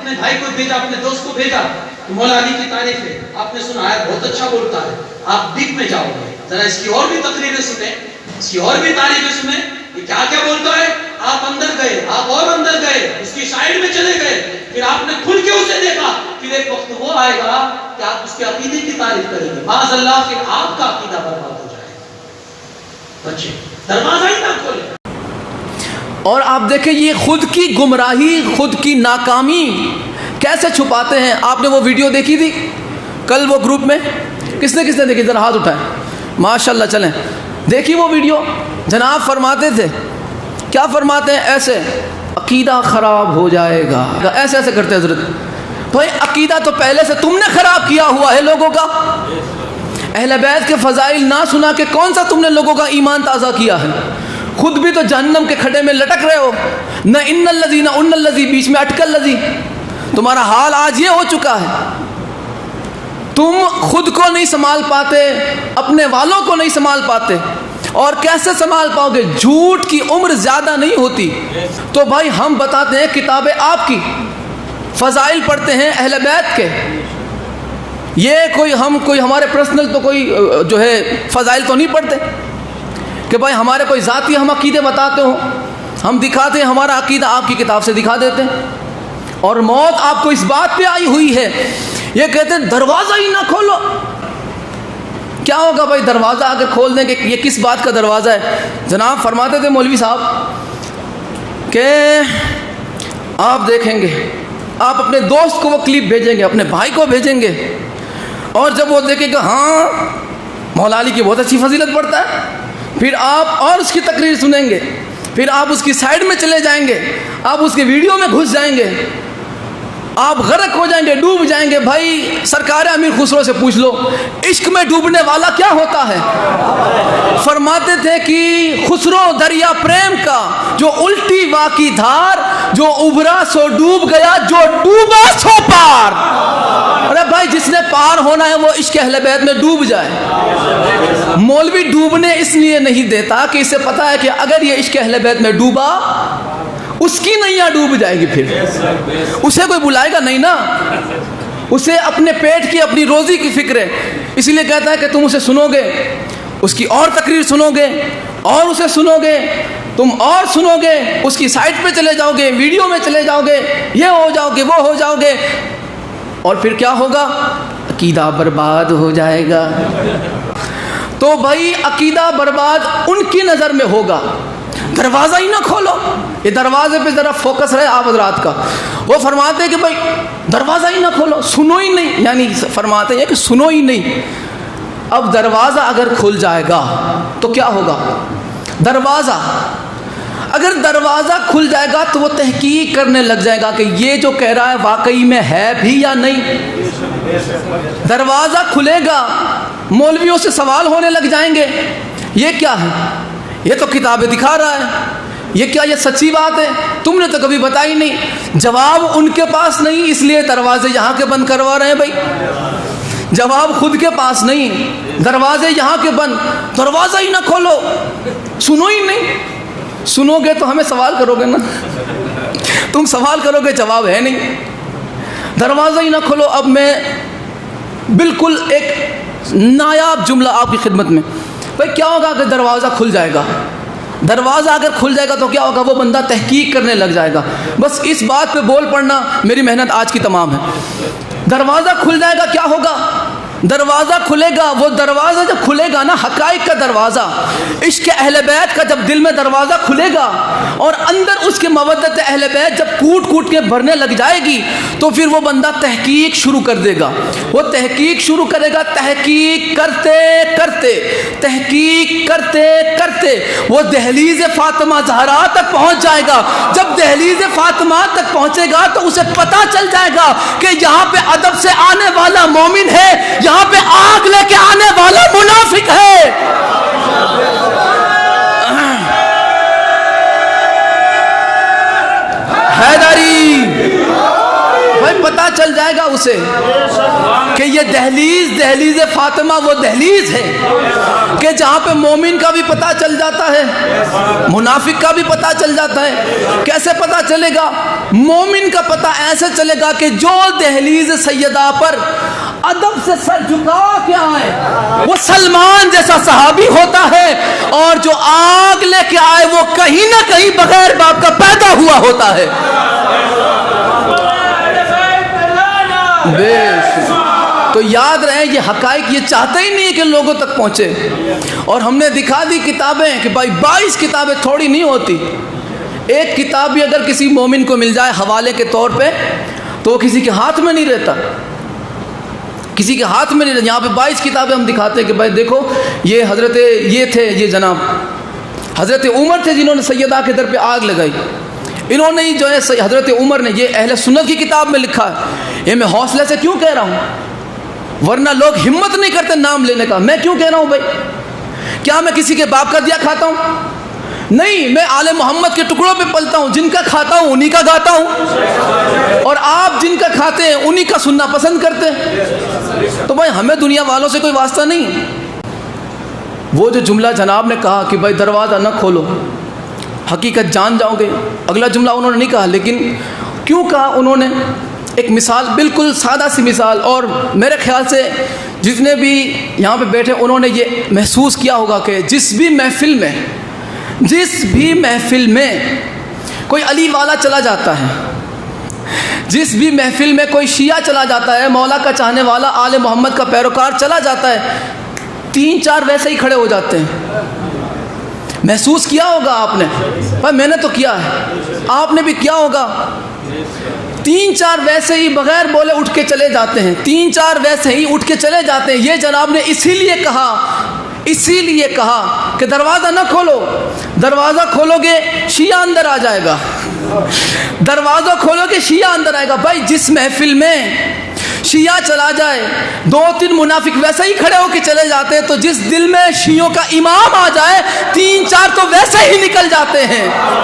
अपने भाई को भेजा, अपने दोस्त को भेजा, तो मौला अली की तारीफ है, आपने सुना है बहुत अच्छा बोलता है, आप दिक में जाओगे, जरा इसकी और भी तकरीरें सुने, इसकी और भी तारीफें सुने, ये क्या क्या बोलता है। आप अंदर गए, आप और अंदर गए, उसकी साइड में चले गए, फिर आपने खुल के उसे देखा, फिर एक वक्त वो आएगा कि आप उसके अकीदे की तारीफ करेंगे, माज़अल्लाह फिर आपका अकीदा बर्बाद हो जाएगा। बच्चे दरवाजा ही ना खोले। और आप देखें ये खुद की गुमराही, खुद की नाकामी कैसे छुपाते हैं। आपने वो वीडियो देखी थी कल वो ग्रुप में, किसने किसने देखी, जरा हाथ उठाएं, माशाल्लाह। चलें देखी वो वीडियो। जनाब फरमाते थे, क्या फरमाते हैं, ऐसे अकीदा ख़राब हो जाएगा, ऐसे ऐसे करते हज़रत। भाई अकीदा तो पहले से तुमने ख़राब किया हुआ है लोगों का। अहले बैत के फ़ज़ाइल ना सुना के कौन सा तुमने लोगों का ईमान ताज़ा किया है। खुद भी तो जहन्नम के खड्डे में लटक रहे हो, न इन्नल लज़ी न उन्नल लज़ी, बीच में अटकल लज़ी। तुम्हारा हाल आज ये हो चुका है, तुम खुद को नहीं संभाल पाते, अपने वालों को नहीं संभाल पाते, और कैसे संभाल पाओगे। झूठ की उम्र ज़्यादा नहीं होती। तो भाई हम बताते हैं किताबें आपकी, फ़ज़ाइल पढ़ते हैं अहले बैत के, ये कोई हमारे पर्सनल तो कोई जो है फ़ज़ाइल तो नहीं पढ़ते कि भाई हमारे कोई ज़ाती हम अकीदे बताते हो, हम दिखाते हैं हमारा अकीदा, आपकी किताब से दिखा देते हैं। और मौत आपको इस बात पे आई हुई है, ये कहते हैं दरवाज़ा ही ना खोलो। क्या होगा भाई दरवाज़ा अगर खोल दें कि ये किस बात का दरवाज़ा है। जनाब फरमाते थे मौलवी साहब कि आप देखेंगे, आप अपने दोस्त को वो क्लिप भेजेंगे, अपने भाई को भेजेंगे, और जब वो देखेगा हाँ मौला अली की बहुत अच्छी फजीलत पढ़ता है, फिर आप और उसकी तकरीर सुनेंगे, फिर आप उसकी साइड में चले जाएंगे, आप उसके वीडियो में घुस जाएंगे, आप गर्क हो जाएंगे, डूब जाएंगे। भाई सरकार अमीर खुसरो से पूछ लो, इश्क में डूबने वाला क्या होता है। फरमाते थे कि खुसरो दरिया प्रेम का, जो उल्टी वाकी धार, जो उभरा सो डूब गया, जो डूबा सो पार। अरे भाई जिसने पार होना है वो इश्क अहले बैत में डूब जाए। मौलवी डूबने इसलिए नहीं देता कि इसे पता है कि अगर ये इश्क अहले बैत में डूबा उसकी नैया डूब जाएगी, फिर उसे कोई बुलाएगा नहीं ना, उसे अपने पेट की अपनी रोज़ी की फिक्र है। इसलिए कहता है कि तुम उसे सुनोगे, उसकी और तकरीर सुनोगे, और उसे सुनोगे, तुम और सुनोगे, उसकी साइट पे चले जाओगे, वीडियो में चले जाओगे, ये हो जाओगे, वो हो जाओगे, और फिर क्या होगा, अकीदा बर्बाद हो जाएगा। तो भाई अकीदा बर्बाद उनकी नज़र में होगा। दरवाज़ा ही ना खोलो। ये दरवाजे पे ज़रा फोकस रहे आप हज़रात का। वो फरमाते हैं कि भाई दरवाज़ा ही ना खोलो, सुनो ही नहीं, यानी फरमाते हैं कि सुनो ही नहीं। अब दरवाज़ा अगर खुल जाएगा तो क्या होगा। दरवाज़ा अगर दरवाज़ा खुल जाएगा तो वो तहकीक करने लग जाएगा कि ये जो कह रहा है वाकई में है भी या नहीं। दरवाज़ा खुलेगा, मौलवियों से सवाल होने लग जाएंगे, ये क्या है, ये तो किताबें दिखा रहा है, ये क्या, ये सच्ची बात है, तुमने तो कभी बताई नहीं। जवाब उनके पास नहीं, इसलिए दरवाजे यहाँ के बंद करवा रहे हैं। भाई जवाब खुद के पास नहीं, दरवाजे यहाँ के बंद। दरवाज़ा ही ना खोलो, सुनो ही नहीं। सुनोगे तो हमें सवाल करोगे ना, तुम सवाल करोगे, जवाब है नहीं। दरवाज़ा ही ना खोलो। अब मैं बिल्कुल एक नायाब जुमला आपकी खिदमत में। भाई क्या होगा अगर दरवाज़ा खुल जाएगा। दरवाज़ा अगर खुल जाएगा तो क्या होगा, वो बंदा तहकीक करने लग जाएगा। बस इस बात पे बोल पड़ना मेरी मेहनत आज की तमाम है। दरवाज़ा खुल जाएगा, क्या होगा, दरवाज़ा खुलेगा। वो दरवाज़ा जब खुलेगा ना, हक़ाइक़ का दरवाज़ा, इश्क़ अहले बैत का जब दिल में दरवाज़ा खुलेगा और अंदर उसके मवद्दत अहले बैत जब कूट कूट के भरने लग जाएगी, तो फिर वो बंदा तहकीक शुरू कर देगा। वो तहकीक शुरू करेगा, तहकीक करते करते, तहकीक करते करते वो दहलीज़ फ़ातिमा ज़हरा तक पहुँच जाएगा। जब दहलीज़ फ़ातिमा तक पहुँचेगा तो उसे पता चल जाएगा कि यहाँ पे अदब से आने वाला मोमिन है, यहाँ पे आग लेके आने वाला मुनाफिक है। हैदरी भाई पता चल जाएगा उसे कि ये दहलीज फातिमा वो दहलीज है कि जहाँ पे मोमिन का भी पता चल जाता है, मुनाफिक का भी पता चल जाता है। कैसे पता चलेगा? मोमिन का पता ऐसे चलेगा कि जो दहलीज सैयदा पर अदब से सर झुका के आए वो सलमान जैसा सहाबी होता है, और जो आग लेके आए वो कहीं ना कहीं बगैर बाप का पैदा हुआ होता है। तो याद रहे ये हकाइक ये चाहते ही नहीं है कि लोगों तक पहुंचे। और हमने दिखा दी किताबें कि भाई 22 किताबें थोड़ी नहीं होती। एक किताब भी अगर किसी मोमिन को मिल जाए हवाले के तौर पे तो वो किसी के हाथ में नहीं रहता, किसी के हाथ में नहीं रहता। यहाँ पे 22 किताबें हम दिखाते हैं कि भाई देखो ये हजरत ये थे, ये जनाब हजरत उमर थे जिन्होंने सैयदा के दर पे आग लगाई। इन्होंने ही जो है हजरत उमर ने, ये अहले सुन्नत की किताब में लिखा है। ये मैं हौसले से क्यों कह रहा हूँ, वरना लोग हिम्मत नहीं करते नाम लेने का। मैं क्यों कह रहा हूँ भाई? क्या मैं किसी के बाप का दिया खाता हूँ? नहीं, मैं आले मोहम्मद के टुकड़ों पे पलता हूँ। जिनका खाता हूँ उन्हीं का गाता हूँ, और आप जिनका खाते हैं उन्हीं का सुनना पसंद करते हैं। तो भाई हमें दुनिया वालों से कोई वास्ता नहीं। वो जो जुमला जनाब ने कहा कि भाई दरवाज़ा न खोलो, हकीकत जान जाओगे, अगला जुमला उन्होंने नहीं कहा, लेकिन क्यों कहा उन्होंने? एक मिसाल, बिल्कुल सादा सी मिसाल। और मेरे ख्याल से जितने भी यहाँ पे बैठे उन्होंने ये महसूस किया होगा कि जिस भी महफिल में कोई अली वाला चला जाता है, जिस भी महफिल में कोई शिया चला जाता है, मौला का चाहने वाला, आले मोहम्मद का पैरोकार चला जाता है, 3-4 वैसे ही खड़े हो जाते हैं। महसूस किया होगा आपने, भाई मैंने तो किया है, आपने भी किया होगा। 3-4 वैसे ही बगैर बोले उठ के चले जाते हैं, 3-4 वैसे ही उठ के चले जाते हैं। ये जनाब ने इसीलिए कहा कि दरवाज़ा न खोलो, दरवाज़ा खोलोगे शिया अंदर आ जाएगा, दरवाज़ा खोलोगे शिया अंदर आएगा। भाई जिस महफिल में शिया चला जाए, 2-3 मुनाफिक वैसे ही खड़े होकर चले जाते हैं, तो जिस दिल में शियों का इमाम आ जाए 3-4 तो वैसे ही निकल जाते हैं।